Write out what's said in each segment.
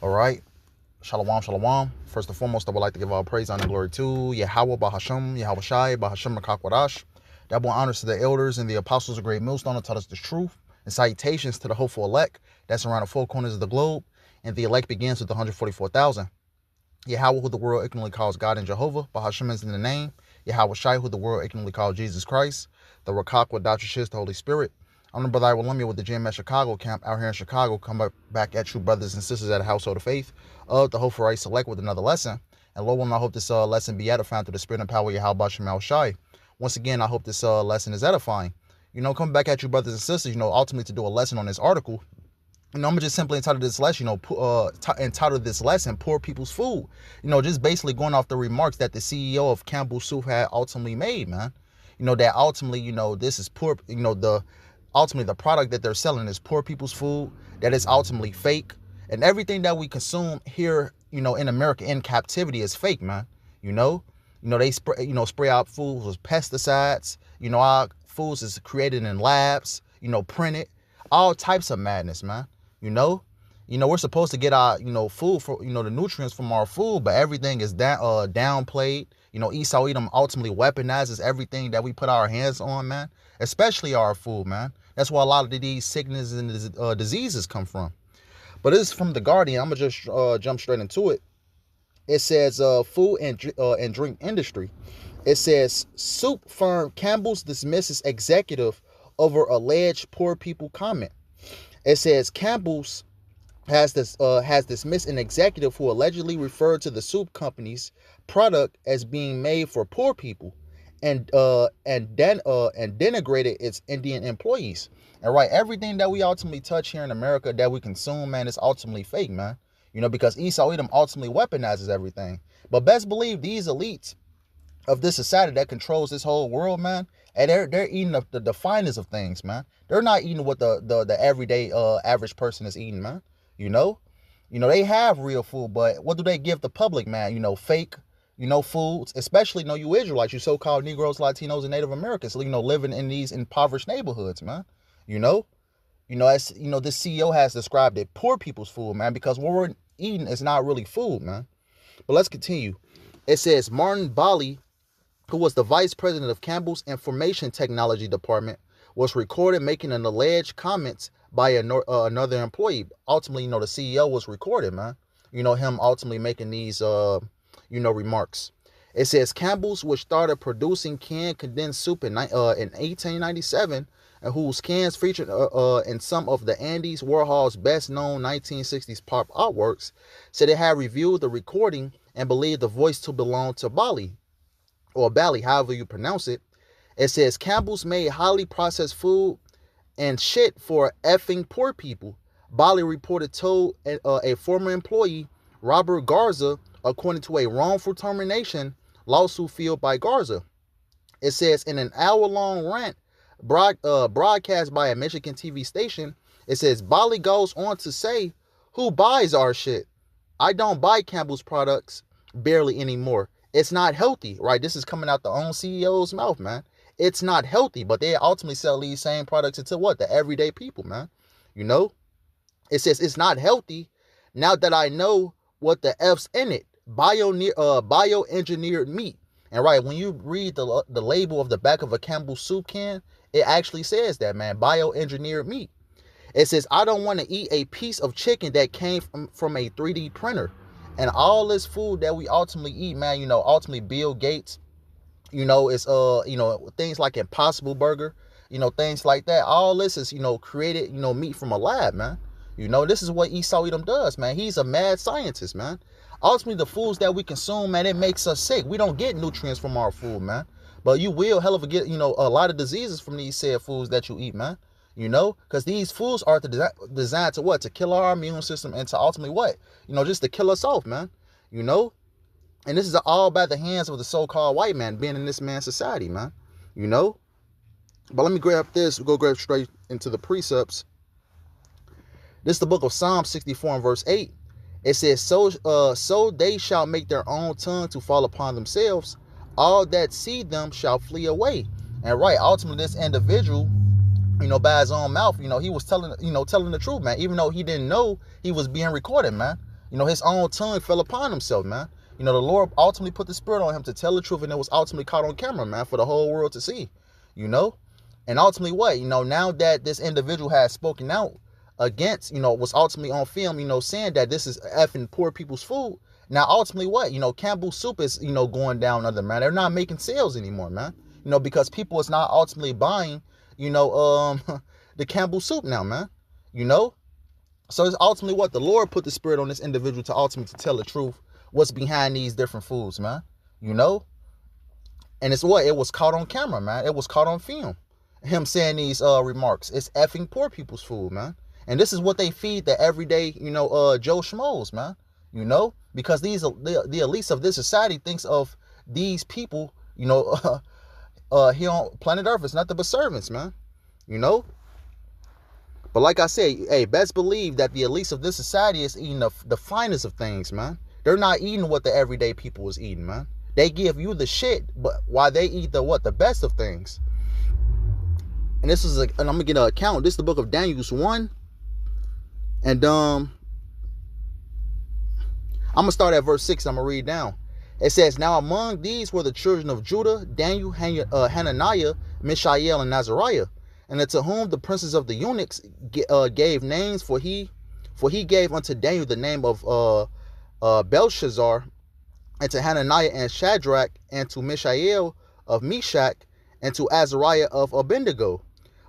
All right. Shalom, shalom. First and foremost, I would like to give all praise, honor, and glory to YAHAWAH, BAHASHAM, YAHAWASHI, BAHASHAM, Makakwadash. Double honors to the elders and the apostles of great millstone who taught us the truth, and salutations to the hopeful elect that's around the four corners of the globe. And the elect begins with 144,000. YAHAWAH, who the world ignorantly calls God and Jehovah. BAHASHAM is in the name. YAHAWASHI, who the world ignorantly calls Jesus Christ. The Rakakwa, the Holy Spirit. I'm the brother Iwalamia with the GMS Chicago camp out here in Chicago. Come back at you, brothers and sisters at a household of faith of the Hopeful Right Select with another lesson. And Lord willing, I hope this lesson be edifying through the spirit and power of YAHAWASHI. Once again, I hope this lesson is edifying. Coming back at you, brothers and sisters, ultimately to do a lesson on this article. I'm gonna just simply entitle this lesson, Poor People's Food. Just basically going off the remarks that the CEO of Campbell Soup had ultimately made, man. That ultimately, this is poor, ultimately the product that they're selling is poor people's food, that is ultimately fake. And everything that we consume here, in America in captivity is fake, man. They spray out foods with pesticides. Our foods is created in labs, printed, all types of madness, man. We're supposed to get our, food for, the nutrients from our food, but everything is downplayed. Esau Edom ultimately weaponizes everything that we put our hands on, man, especially our food, man. That's where a lot of these sicknesses and diseases come from. But this is from The Guardian. I'm going to just jump straight into it. It says food and drink industry. It says soup firm Campbell's dismisses executive over alleged poor people comment. It says Campbell's has dismissed an executive who allegedly referred to the soup company's product as being made for poor people, and denigrated its Indian employees. And right, everything that we ultimately touch here in America that we consume, man, is ultimately fake, man. Because Esau Edom ultimately weaponizes everything. But best believe these elites of this society that controls this whole world, man, and they're eating the finest of things, man. They're not eating what the everyday average person is eating, man. They have real food, but what do they give the public, man? Fake, foods, especially, you Israelites, you so-called Negroes, Latinos, and Native Americans, living in these impoverished neighborhoods, man. As this CEO has described it, poor people's food, man, because what we're eating is not really food, man. But let's continue. It says Martin Bali, who was the vice president of Campbell's Information Technology Department, was recorded making an alleged comments by another employee. Ultimately, the CEO was recorded, man. Him ultimately making these, remarks. It says Campbell's, which started producing canned condensed soup in 1897, and whose cans featured in some of the Andy Warhol's best-known 1960s pop artworks, said it had reviewed the recording and believed the voice to belong to Bali, or Bali, however you pronounce it. It says Campbell's made highly processed food and shit for effing poor people, Bali reported told a former employee, Robert Garza, according to a wrongful termination lawsuit filed by Garza. It says in an hour-long rant broadcast by a Michigan TV station, it says Bali goes on to say, "Who buys our shit? I don't buy Campbell's products barely anymore. It's not healthy," right? This is coming out the own CEO's mouth, man. It's not healthy, but they ultimately sell these same products to what? The everyday people, man. It says it's not healthy. Now that I know what the F's in it, bioengineered meat. And right, when you read the label of the back of a Campbell's soup can, it actually says that, man, bioengineered meat. It says, I don't want to eat a piece of chicken that came from a 3D printer. And all this food that we ultimately eat, man, ultimately Bill Gates, it's, things like Impossible Burger, things like that. All this is, created, meat from a lab, man. This is what Esau Edom does, man. He's a mad scientist, man. Ultimately, the foods that we consume, man, it makes us sick. We don't get nutrients from our food, man. But you will hell of a get, a lot of diseases from these said foods that you eat, man. Because these foods are designed to what? To kill our immune system and to ultimately what? Just to kill us off, man. And this is all by the hands of the so-called white man being in this man's society, man. But let me grab this. We'll go straight into the precepts. This is the book of Psalm 64 and verse 8. It says, so they shall make their own tongue to fall upon themselves. All that see them shall flee away. And right, ultimately, this individual, by his own mouth, he was telling the truth, man. Even though he didn't know he was being recorded, man. You know, his own tongue fell upon himself, man. You know, the Lord ultimately put the spirit on him to tell the truth, and it was ultimately caught on camera, man, for the whole world to see, you know? And ultimately what? You know, now that this individual has spoken out against, you know, was ultimately on film, you know, saying that this is effing poor people's food. Now, ultimately what? You know, Campbell Soup is, you know, going down under, man. They're not making sales anymore, man. You know, because people is not ultimately buying, you know, the Campbell Soup now, man. You know? So it's ultimately what? The Lord put the spirit on this individual to ultimately to tell the truth what's behind these different foods, man. You know? And it's what? It was caught on camera, man. It was caught on film. Him saying these remarks. It's effing poor people's food, man. And this is what they feed the everyday, you know, Joe Schmoes, man. You know? Because these the elites of this society thinks of these people, you know, here on planet Earth. It's nothing but servants, man. You know? But like I said, hey, best believe that the elites of this society is eating the finest of things, man. They're not eating what the everyday people is eating, man. They give you the shit, but while they eat the what? The best of things. And this is and I'm gonna get an account. This is the book of Daniel 1. And I'm gonna start at verse 6. I'm gonna read down. It says, now among these were the children of Judah, Daniel, Hananiah, Mishael, and Azariah, and to whom the princes of the eunuchs gave names, for he gave unto Daniel the name of Belshazzar, and to Hananiah and Shadrach, and to Mishael of Meshach, and to Azariah of Abednego.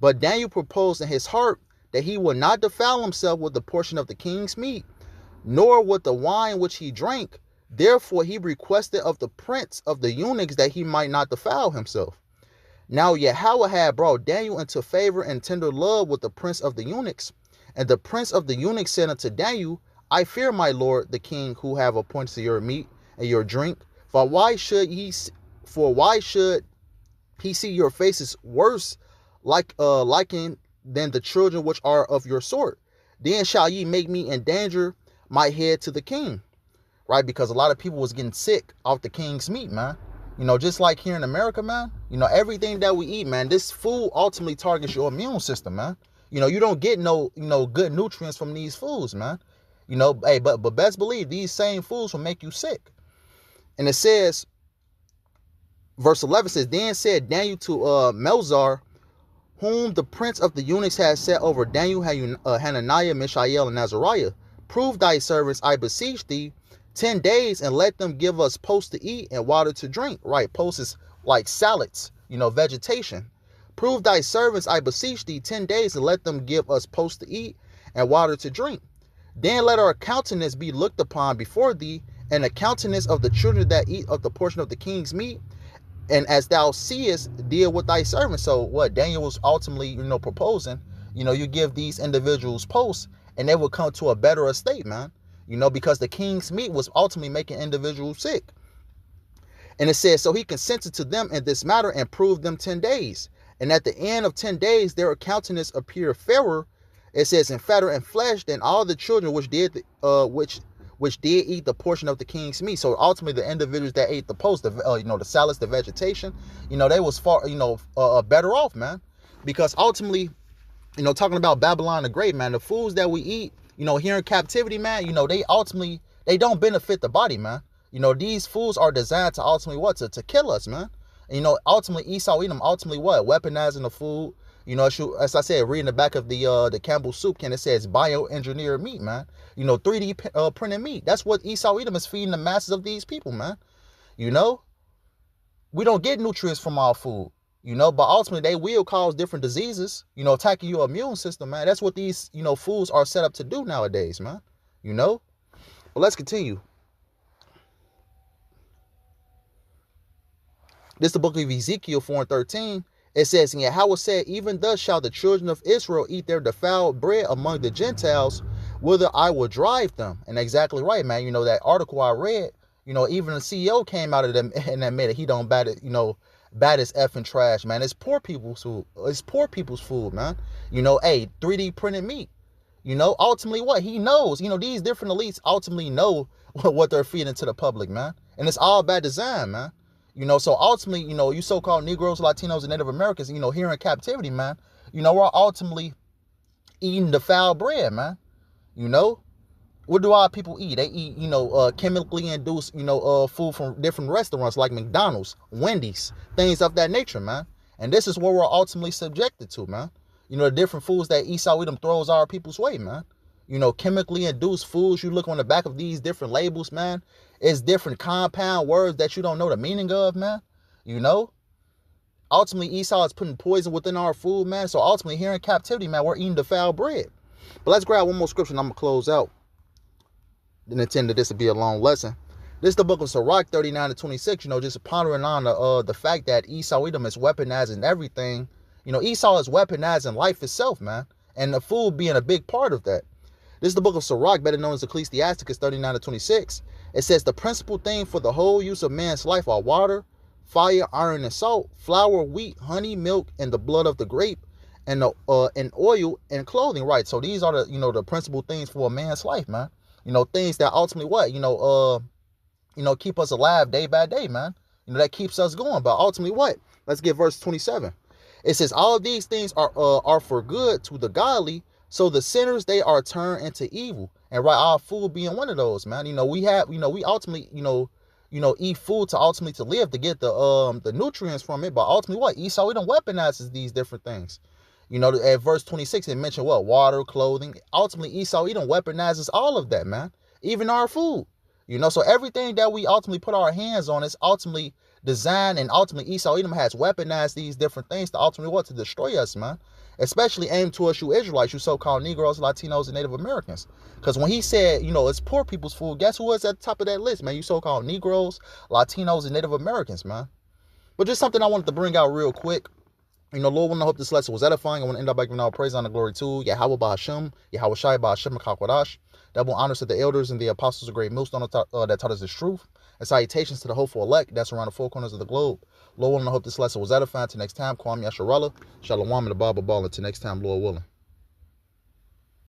But Daniel proposed in his heart that he would not defile himself with the portion of the king's meat, nor with the wine which he drank. Therefore he requested of the prince of the eunuchs that he might not defile himself. Now YAHAWAH had brought Daniel into favor and tender love with the prince of the eunuchs. And the prince of the eunuchs said unto Daniel, I fear my lord the king, who have appointed your meat and your drink. For why should he see your faces worse liking than the children which are of your sort? Then shall ye make me endanger my head to the king. Right? Because a lot of people was getting sick off the king's meat, man. You know, just like here in America, man, you know, everything that we eat, man, this food ultimately targets your immune system, man. You know, you don't get no, good nutrients from these foods, man. You know, hey, but best believe these same foods will make you sick. And it says, verse 11 says, then said Daniel to Melzar, whom the prince of the eunuchs had set over Daniel, Hananiah, Mishael, and Azariah, prove thy servants, I beseech thee, 10 days, and let them give us post to eat and water to drink. Right? Post is like salads, you know, vegetation. Prove thy servants, I beseech thee, 10 days, and let them give us post to eat and water to drink. Then let our countenance be looked upon before thee, and the countenance of the children that eat of the portion of the king's meat. And as thou seest, deal with thy servants. So what Daniel was ultimately, you know, proposing, you know, you give these individuals posts, and they will come to a better estate, man. You know, because the king's meat was ultimately making individuals sick. And it says, so he consented to them in this matter and proved them 10 days. And at the end of 10 days, their countenance appeared fairer. It says, and fatter in flesh than all the children which did eat the portion of the king's meat. So ultimately, the individuals that ate the post, you know, the salads, the vegetation, you know, they was far, you know, better off, man. Because ultimately, you know, talking about Babylon the Great, man, the foods that we eat, you know, here in captivity, man, you know, they don't benefit the body, man. You know, these foods are designed to ultimately what? To kill us, man. And, you know, ultimately Esau Edom ultimately what? Weaponizing the food. You know, as I said, reading the back of the Campbell Soup can, it says bioengineered meat, man. You know, 3D printed meat. That's what Esau Edom is feeding the masses of these people, man. You know, we don't get nutrients from our food. You know, but ultimately they will cause different diseases, you know, attacking your immune system, man. That's what these, you know, foods are set up to do nowadays, man. You know? But let's continue. This is the book of Ezekiel 4:13. It says, and YAHAWAH said, even thus shall the children of Israel eat their defiled bread among the Gentiles, whither I will drive them. And exactly right, man. You know, that article I read, you know, even the CEO came out of them and admitted he don't bat it, you know, bad as effing trash, man. It's poor people's food. It's poor people's food, man. You know, hey, 3D printed meat. You know, ultimately what? He knows. You know, these different elites ultimately know what they're feeding to the public, man. And it's all bad design, man. You know, so ultimately, you know, you so-called Negroes, Latinos, and Native Americans, you know, here in captivity, man, you know, we're ultimately eating the foul bread, man. You know? What do our people eat? They eat, chemically induced, food from different restaurants like McDonald's, Wendy's, things of that nature, man. And this is what we're ultimately subjected to, man. The different foods that Esau Edom throws our people's way, man. Chemically induced foods. You look on the back of these different labels, man. It's different compound words that you don't know the meaning of, man. Ultimately, Esau is putting poison within our food, man. So ultimately, here in captivity, man, we're eating defiled bread. But let's grab one more scripture and I'm going to close out. Didn't intend that this to be a long lesson. This is the book of Sirach 39-26, just pondering on the fact that Esau Edom is weaponizing everything. Esau is weaponizing life itself, man. And the food being a big part of that. This is the book of Sirach, better known as Ecclesiasticus 39-26. It says, the principal thing for the whole use of man's life are water, fire, iron, and salt, flour, wheat, honey, milk, and the blood of the grape, and oil and clothing. Right. So these are the principal things for a man's life, man. Things that ultimately keep us alive day by day, man. That keeps us going. But ultimately what? Let's get verse 27. It says, all of these things are for good to the godly, so the sinners, they are turned into evil. And right, our food being one of those, man. We ultimately, eat food to ultimately to live, to get the nutrients from it. But ultimately what? Esau, we don't weaponizes these different things. At verse 26, it mentioned what? Water, clothing. Ultimately, Esau Edom weaponizes all of that, man. Even our food. So everything that we ultimately put our hands on is ultimately designed, and ultimately Esau Edom has weaponized these different things to ultimately what? To destroy us, man. Especially aimed towards you Israelites, you so-called Negroes, Latinos, and Native Americans. Because when he said, it's poor people's food, guess who was at the top of that list, man? You so-called Negroes, Latinos, and Native Americans, man. But just something I wanted to bring out real quick. Lord, I hope this lesson was edifying. I want to end up by giving all praise and glory to YAHAWAH, BAHASHAM, YAHAWASHI, BAHASHAM, HaKakwadash. Double honors to the elders and the apostles of great millstone that taught us this truth. And salutations to the hopeful elect that's around the four corners of the globe. Lord, I hope this lesson was edifying. Till next time, Kwame Yasharallah, Shalom, and the Bible Ball. Until next time, Lord willing.